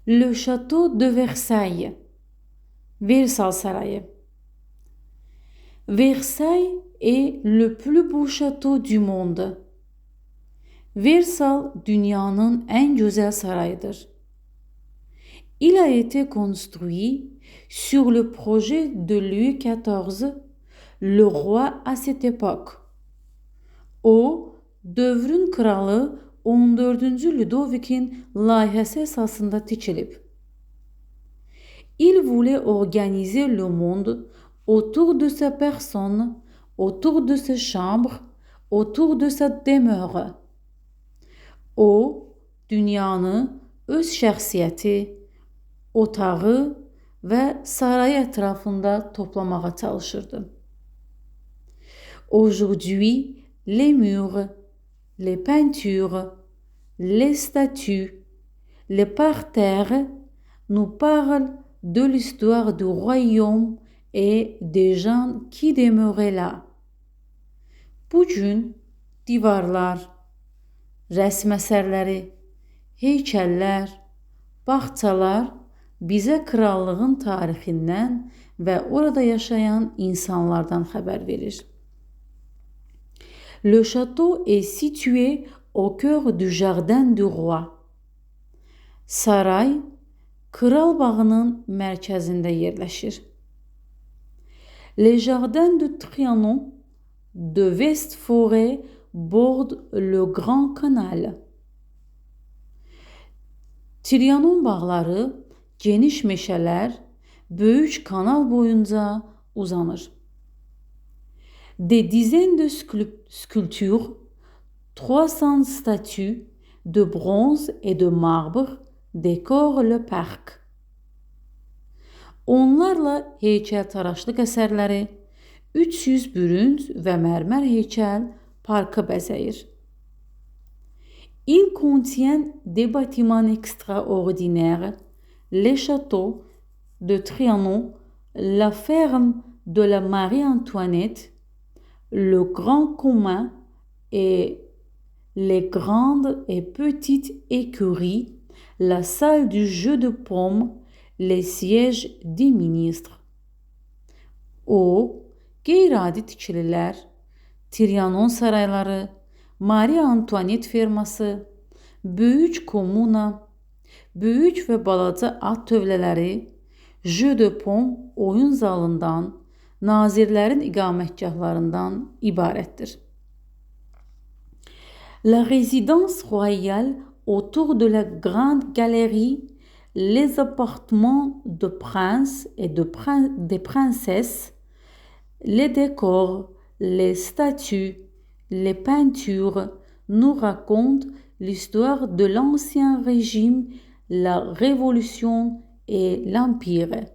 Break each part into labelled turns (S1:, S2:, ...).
S1: Le château de Versailles. Versal Sarayı. Versailles est le plus beau château du monde. Versal dünyanın en güzel sarayıdır. Il a été construit sur le projet de Louis XIV, le roi à cette époque. O, dövrün kralı 14. Ludovik'in layihəsi əsasında tikilib. Il voulait organiser le monde autour de sa personne, autour de ses chambres, autour de sa demeure. O, dünyanı öz şəxsiyyəti, otağı və sarayı ətrafında toplamağa çalışırdı. Aujourd'hui, les murs, les peintures, les statues, les parterres nous parlent de l'histoire du royaume et des gens qui demeuraient là. Bugün divarlar, rəsm əsərləri, heykəllər, bağçalar bizə krallığın tarixindən və orada yaşayan insanlardan xəbər verir. Le château est situé au cœur du jardin du roi. Saray, kral bağının mərkəzində yerləşir. Les jardins de Trianon de Westforêt bordent le Grand Canal. Trianon bağları, geniş meşələr, böyük kanal boyunca uzanır. Des dizaines de sculptures, 300 statues de bronze et de marbre décorent le parc. Onlarla heykəltaraşlıq əsərləri, 300 bürünc və mərmər heykəl parkı bəzəyir. Il contient des bâtiments extraordinaires, les châteaux de Trianon, la ferme de la Marie-Antoinette, le Grand Commun et les grandes et petites écuries, la salle du jeu de paume, les sièges des ministres. O, qeyri-adi tikililər, Trianon sarayları, Marie Antoinette ferması, böyük komuna, böyük və balaca at tövlələri, jeu de paume oyun zalından, nazirlərin iqamətgahlarından ibarətdir. La résidence royale autour de la grande galerie, les appartements de princes et des princesses, les décors, les statues, les peintures nous racontent l'histoire de l'ancien régime, la révolution et l'empire.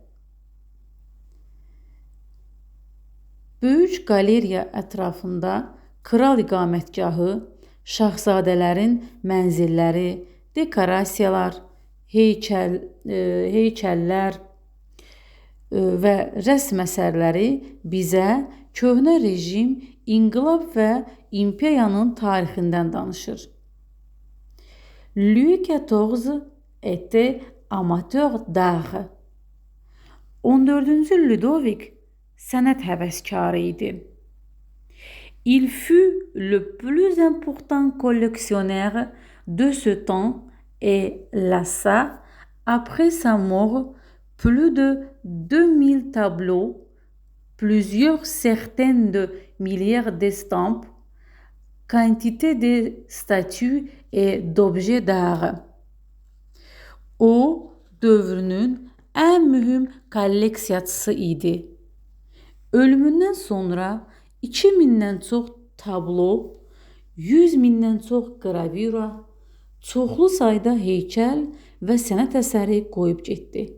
S1: Böyük qaleriya ətrafında kral iqamətgahı, şahzadələrin mənzilləri, dekorasiyalar, heykəllər və rəsm əsərləri bizə köhnə rejim, inqilab və imperiyanın tarixindən danışır. Louis XIV était amateur d'art. 14. Ludovik sənət həvəskarı idi. Il fut le plus important collectionneur de ce temps et laissa, après sa mort, plus de 2000 tableaux, plusieurs centaines de milliers d'estampes, quantité de statues et d'objets d'art. O, dövrünün ən mühüm kolleksiyaçısı idi. Ölümündən sonra 2000-dən çox tablo, 100.000-dən çox gravura, çoxlu sayda heykəl və sənət əsəri qoyub getdi.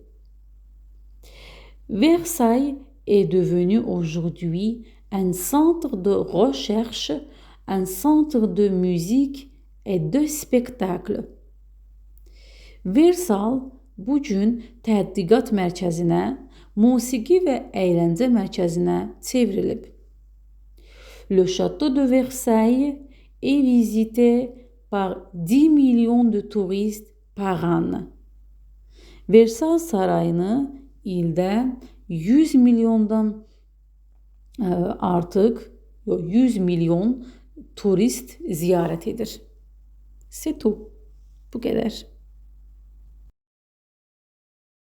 S1: Versailles est devenu aujourd'hui un centre de recherche, un centre de musique et de spectacle. Versailles bugün tədqiqat mərkəzinə, musiqi və əyləncə mərkəzinə çevrilib. Le château de Versailles est visité par 10 millions de touristes par an. Versailles Sarayı'nı ildə 100 milyondan artıq 100 milyon turist ziyarət edir. C'est tout. Bu qədər.